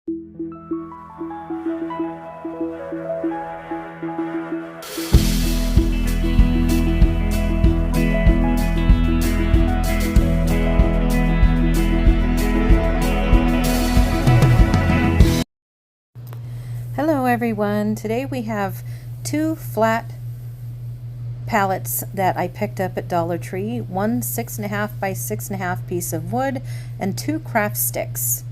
Hello everyone, today we have two flat palettes that I picked up at Dollar Tree, one 6.5 by 6.5 piece of wood and two craft sticks.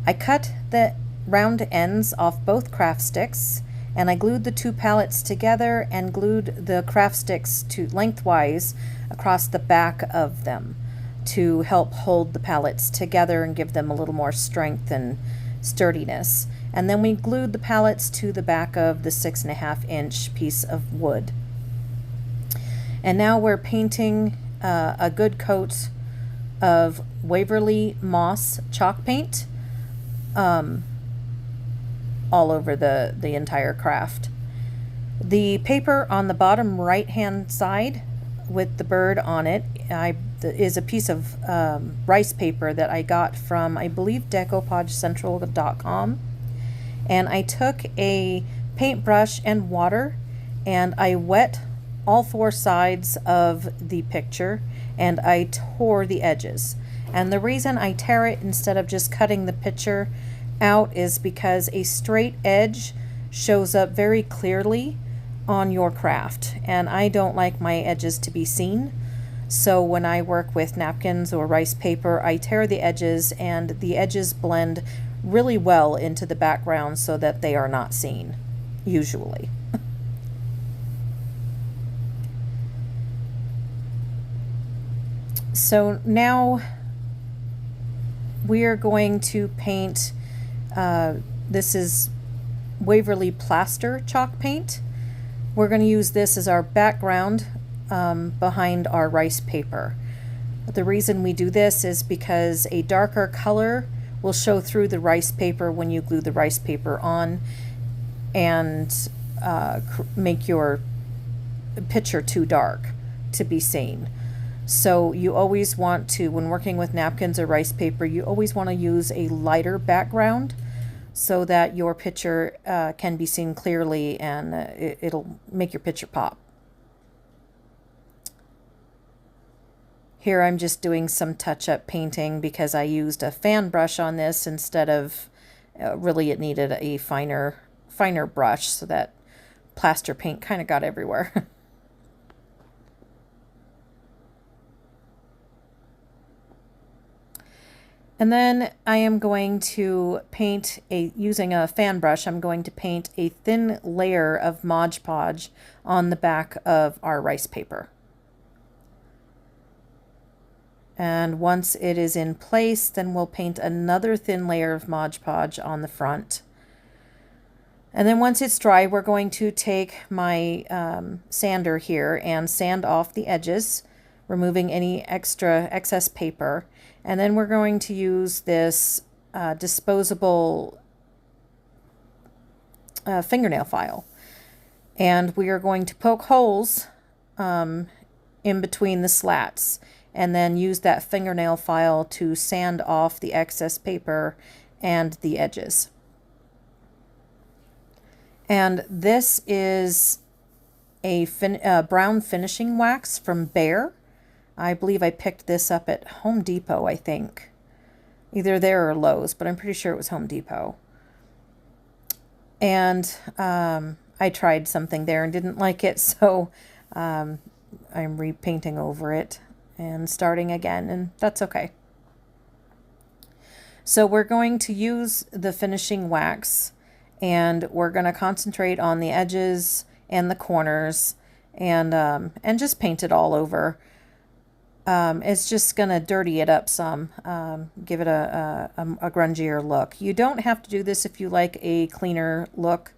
I cut the round ends off both craft sticks and I glued the two palettes together and glued the craft sticks to lengthwise across the back of them to help hold the palettes together and give them a little more strength and sturdiness. And then we glued the palettes to the back of the 6.5 inch piece of wood. And now we're painting a good coat of Waverly Moss chalk paint all over the entire craft. The paper on the bottom right hand side with the bird on it is a piece of rice paper that I got from, I believe, decopodcentral.com. And I took a paintbrush and water and I wet all four sides of the picture and I tore the edges. And the reason I tear it instead of just cutting the picture out is because a straight edge shows up very clearly on your craft and I don't like my edges to be seen. So when I work with napkins or rice paper, I tear the edges and the edges blend really well into the background so that they are not seen, usually. So now we are going to paint, this is Waverly Plaster chalk paint. We're going to use this as our background behind our rice paper. The reason we do this is because a darker color will show through the rice paper when you glue the rice paper on and make your picture too dark to be seen. So you always want to, when working with napkins or rice paper, you always want to use a lighter background so that your picture can be seen clearly and it'll make your picture pop. Here I'm just doing some touch-up painting because I used a fan brush on this instead of, really it needed a finer brush, so that plaster paint kind of got everywhere. And then I am going to paint using a fan brush, I'm going to paint a thin layer of Mod Podge on the back of our rice paper. And once it is in place, then we'll paint another thin layer of Mod Podge on the front. And then once it's dry, we're going to take my sander here and sand off the edges, removing any excess paper. And then we're going to use this disposable fingernail file. And we are going to poke holes in between the slats and then use that fingernail file to sand off the excess paper and the edges. And this is a brown finishing wax from Behr. I believe I picked this up at Home Depot, I think. Either there or Lowe's, but I'm pretty sure it was Home Depot. And I tried something there and didn't like it, so I'm repainting over it and starting again, and that's okay. So we're going to use the finishing wax and we're going to concentrate on the edges and the corners and just paint it all over. It's just going to dirty it up some, give it a grungier look. You don't have to do this if you like a cleaner look,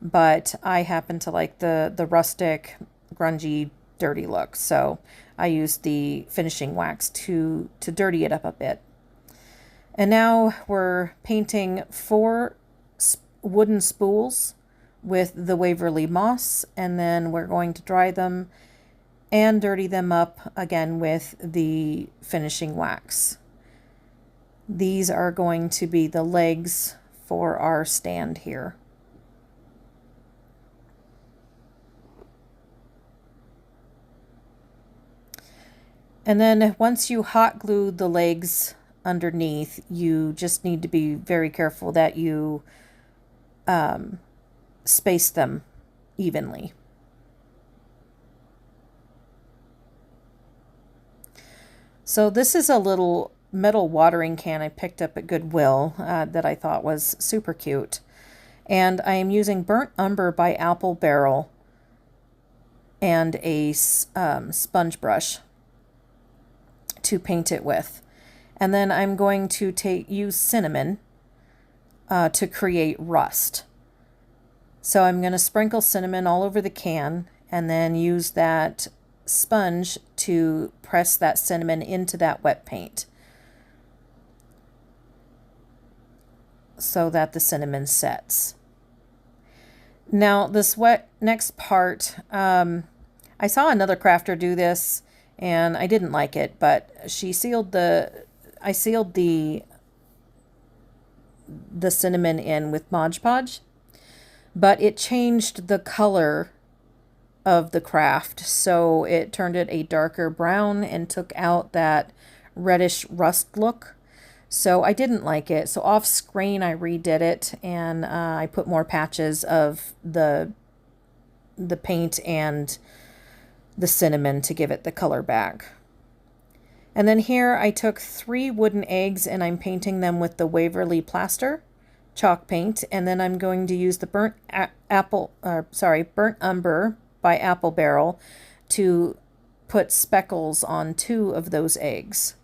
but I happen to like the rustic, grungy, dirty look. So I used the finishing wax to dirty it up a bit. And now we're painting 4 wooden spools with the Waverly Moss, and then we're going to dry them and dirty them up again with the finishing wax. These are going to be the legs for our stand here. And then once you hot glue the legs underneath, you just need to be very careful that you space them evenly. So this is a little metal watering can I picked up at Goodwill that I thought was super cute. And I am using Burnt Umber by Apple Barrel and a sponge brush to paint it with. And then I'm going to use cinnamon to create rust. So I'm going to sprinkle cinnamon all over the can and then use that sponge to press that cinnamon into that wet paint so that the cinnamon sets. Now this next part, I saw another crafter do this and I didn't like it, but I sealed the cinnamon in with Mod Podge, but it changed the color of the craft, so it turned it a darker brown and took out that reddish rust look. So I didn't like it. So off screen I redid it, and I put more patches of the paint and the cinnamon to give it the color back. And then here I took 3 wooden eggs and I'm painting them with the Waverly Plaster chalk paint, and then I'm going to use the Burnt Umber by Apple Barrel to put speckles on 2 of those eggs.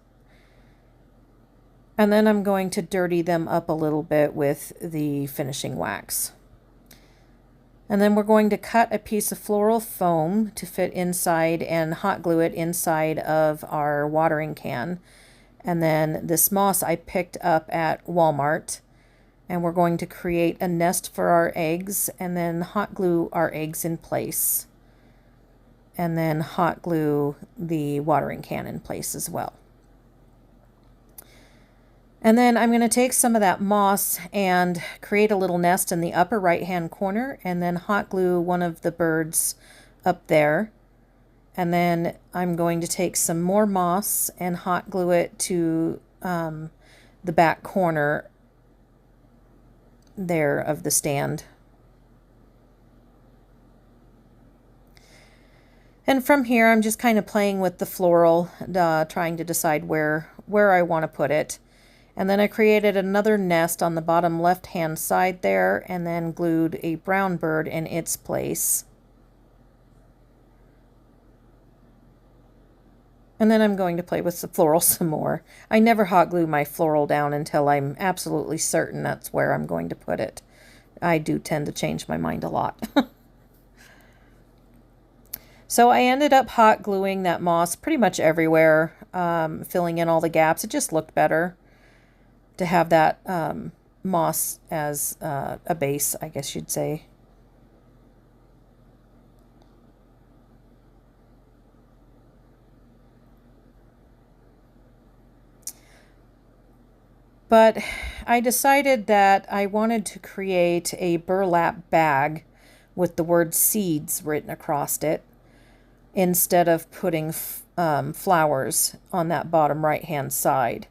And then I'm going to dirty them up a little bit with the finishing wax. And then we're going to cut a piece of floral foam to fit inside and hot glue it inside of our watering can. And then this moss I picked up at Walmart. And we're going to create a nest for our eggs and then hot glue our eggs in place. And then hot glue the watering can in place as well. And then I'm going to take some of that moss and create a little nest in the upper right hand corner and then hot glue one of the birds up there. And then I'm going to take some more moss and hot glue it to the back corner there of the stand. And from here I'm just kind of playing with the floral, trying to decide where I want to put it. And then I created another nest on the bottom left hand side there and then glued a brown bird in its place. And then I'm going to play with the floral some more. I never hot glue my floral down until I'm absolutely certain that's where I'm going to put it. I do tend to change my mind a lot. So I ended up hot gluing that moss pretty much everywhere, filling in all the gaps. It just looked better to have that moss as a base, I guess you'd say. But I decided that I wanted to create a burlap bag with the word seeds written across it instead of putting flowers on that bottom right hand side.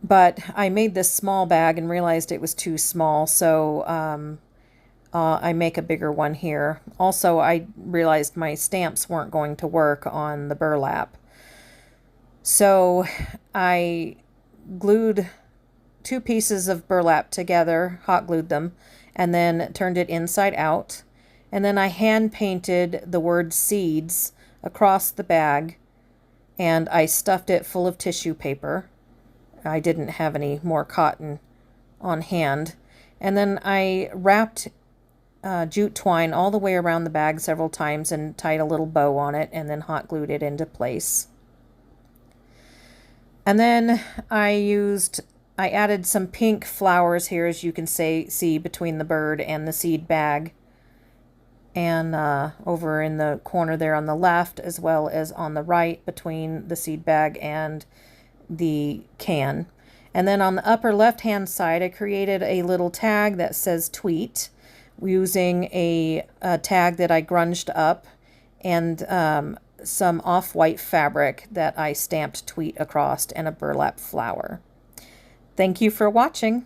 But I made this small bag and realized it was too small, so I make a bigger one here. Also, I realized my stamps weren't going to work on the burlap. So I glued 2 pieces of burlap together, hot glued them, and then turned it inside out. And then I hand painted the word seeds across the bag, and I stuffed it full of tissue paper. I didn't have any more cotton on hand. And then I wrapped jute twine all the way around the bag several times and tied a little bow on it and then hot glued it into place. And then I added some pink flowers here, as you can see between the bird and the seed bag, and over in the corner there on the left, as well as on the right between the seed bag and the can. And then on the upper left-hand side, I created a little tag that says tweet using a tag that I grunged up and some off-white fabric that I stamped tweet across and a burlap flower. Thank you for watching.